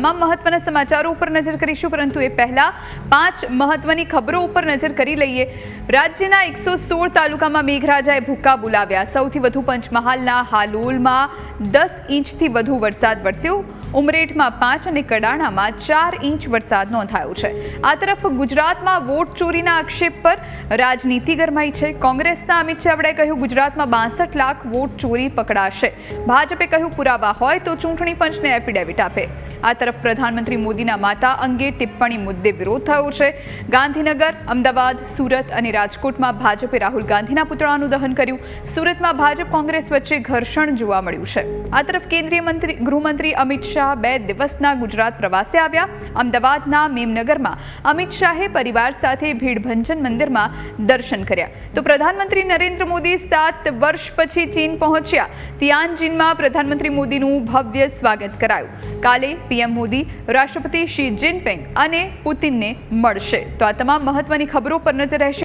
તમામ મહત્વના સમાચારો ઉપર નજર કરીશું, પરંતુ એ પહેલા 5 મહત્વની ખબરો ઉપર નજર કરી લઈએ। રાજ્યના 116 તાલુકામાં મેઘરાજાએ ભૂક્કા બોલાવ્યા। સૌથી વધુ પંચમહાલના હાલોલમાં 10 ઇંચથી વધુ વરસાદ વરસ્યો। ઉમરેઠમાં 5 અને કડાણામાં 4 ઇંચ વરસાદ નોંધાયો છે। આ તરફ ગુજરાતમાં વોટ ચોરીના આક્ષેપ પર રાજનીતિ ગરમાઈ છે। કોંગ્રેસના અમિત ચાવડાએ કહ્યું, ગુજરાતમાં 62 લાખ વોટ ચોરી પકડાશે। ભાજપે કહ્યું, પુરાવા હોય તો ચૂંટણી પંચને એફિડેવિટ આપે। આ તરફ પ્રધાનમંત્રી મોદીના માતા અંગે ટિપ્પણી મુદ્દે વિરોધ થયો છે। ગાંધીનગર, અમદાવાદ, સુરત અને રાજકોટમાં ભાજપે રાહુલ ગાંધીના પુતળાનું દહન કર્યું। સુરતમાં ભાજપ કોંગ્રેસ વચ્ચે ઘર્ષણ જોવા મળ્યું છે। આ તરફ કેન્દ્રીય ગૃહમંત્રી અમિત શાહ 2 દિવસના ગુજરાત પ્રવાસે આવ્યા। અમદાવાદના મેમનગરમાં અમિત શાહે પરિવાર સાથે ભીડભંજન મંદિરમાં દર્શન કર્યા। તો પ્રધાનમંત્રી નરેન્દ્ર મોદી 7 વર્ષ પછી ચીન પહોંચ્યા। તિયાનજિનમાં પ્રધાનમંત્રી મોદીનું ભવ્ય સ્વાગત કરાયું। કાલે પીએમ મોદી રાષ્ટ્રપતિ શી જિનપિંગ અને પુતિનને મળશે। તો આ તમામ મહત્વની ખબરો પર નજર રહેશે।